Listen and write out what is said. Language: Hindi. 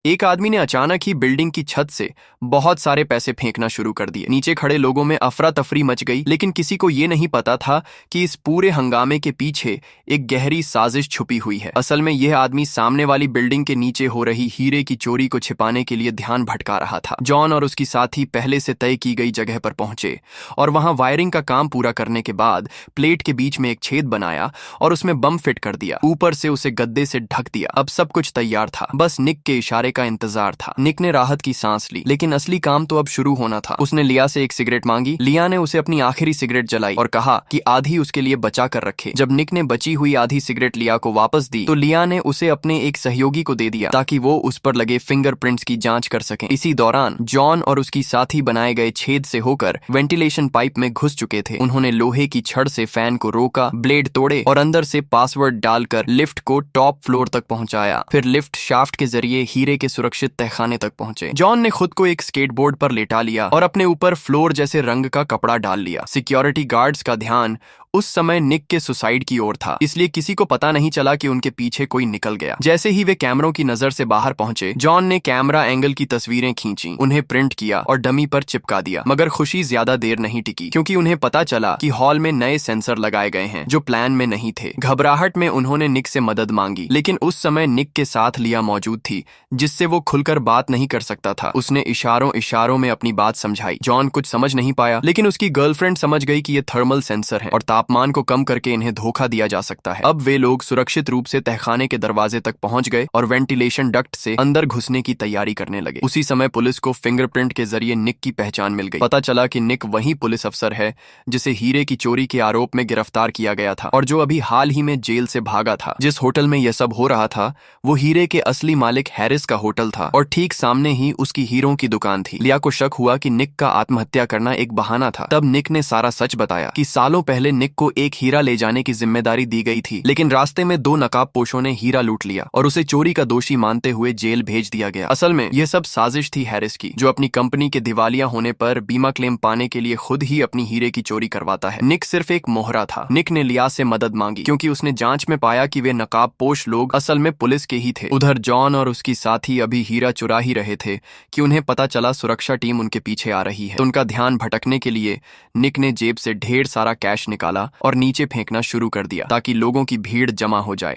एक आदमी ने अचानक ही बिल्डिंग की छत से बहुत सारे पैसे फेंकना शुरू कर दिए। नीचे खड़े लोगों में अफरा तफरी मच गई, लेकिन किसी को ये नहीं पता था कि इस पूरे हंगामे के पीछे एक गहरी साजिश छुपी हुई है। असल में यह आदमी सामने वाली बिल्डिंग के नीचे हो रही हीरे की चोरी को छिपाने के लिए ध्यान भटका रहा था। जॉन और उसकी साथी पहले से तय की गई जगह पर पहुंचे और वहां वायरिंग का काम पूरा करने के बाद प्लेट के बीच में एक छेद बनाया और उसमें बम फिट कर दिया। ऊपर से उसे गद्दे से ढक दिया। अब सब कुछ तैयार था, बस निक के इशारे का इंतजार था। निक ने राहत की सांस ली, लेकिन असली काम तो अब शुरू होना था। उसने लिया से एक सिगरेट मांगी। लिया ने उसे अपनी आखिरी सिगरेट जलाई और कहा कि आधी उसके लिए बचा कर रखे। जब निक ने बची हुई आधी सिगरेट लिया को वापस दी तो लिया ने उसे अपने एक सहयोगी को दे दिया ताकि वो उस पर लगे फिंगरप्रिंट्स की जांच कर सकें। इसी दौरान जॉन और उसकी साथी बनाए गए छेद से होकर वेंटिलेशन पाइप में घुस चुके थे। उन्होंने लोहे की छड़ से फैन को रोका, ब्लेड तोड़े और अंदर से पासवर्ड डालकर लिफ्ट को टॉप फ्लोर तक पहुंचाया। फिर लिफ्ट शाफ्ट के जरिए हीरे के सुरक्षित तहखाने तक पहुंचे। जॉन ने खुद को एक स्केटबोर्ड पर लेटा लिया और अपने ऊपर फ्लोर जैसे रंग का कपड़ा डाल लिया। सिक्योरिटी गार्ड्स का ध्यान उस समय निक के सुसाइड की ओर था, इसलिए किसी को पता नहीं चला कि उनके पीछे कोई निकल गया। जैसे ही वे कैमरों की नजर से बाहर पहुंचे, जॉन ने कैमरा एंगल की तस्वीरें खींची, उन्हें प्रिंट किया और डमी पर चिपका दिया। मगर खुशी ज्यादा देर नहीं टिकी, क्योंकि उन्हें पता चला कि हॉल में नए सेंसर लगाए गए हैं जो प्लान में नहीं थे। घबराहट में उन्होंने निक से मदद मांगी, लेकिन उस समय निक के साथ लिया मौजूद थी, जिससे वो खुलकर बात नहीं कर सकता था। उसने इशारों इशारों में अपनी बात समझाई। जॉन कुछ समझ नहीं पाया, लेकिन उसकी गर्लफ्रेंड समझ गई कि ये थर्मल सेंसर है और तापमान को कम करके इन्हें धोखा दिया जा सकता है। अब वे लोग सुरक्षित रूप से तहखाने के दरवाजे तक पहुंच गए और वेंटिलेशन डक्ट से अंदर घुसने की तैयारी करने लगे। उसी समय पुलिस को फिंगरप्रिंट के जरिए निक की पहचान मिल गई। पता चला कि निक वही पुलिस अफसर है जिसे हीरे की चोरी के आरोप में गिरफ्तार किया गया था और जो अभी हाल ही में जेल से भागा था। जिस होटल में यह सब हो रहा था वो हीरे के असली मालिक हैरिस का होटल था और ठीक सामने ही उसकी हीरों की दुकान थी। लिया को शक हुआ कि निक का आत्महत्या करना एक बहाना था। तब निक ने सारा सच बताया कि सालों पहले निक को एक हीरा ले जाने की जिम्मेदारी दी गई थी, लेकिन रास्ते में दो नकाबपोशों ने हीरा लूट लिया और उसे चोरी का दोषी मानते हुए जेल भेज दिया गया। असल में यह सब साजिश थी हैरिस की, जो अपनी कंपनी के दिवालिया होने पर बीमा क्लेम पाने के लिए खुद ही अपनी हीरे की चोरी करवाता है। निक सिर्फ एक मोहरा था। निक ने लिया से मदद मांगी क्योंकि उसने जांच में पाया कि वे नकाबपोश लोग असल में पुलिस के ही थे। उधर जॉन और उसकी साथी अभी हीरा चुरा ही रहे थे कि उन्हें पता चला सुरक्षा टीम उनके पीछे आ रही है। तो उनका ध्यान भटकने के लिए निक ने जेब से ढेर सारा कैश निकाला और नीचे फेंकना शुरू कर दिया ताकि लोगों की भीड़ जमा हो जाए।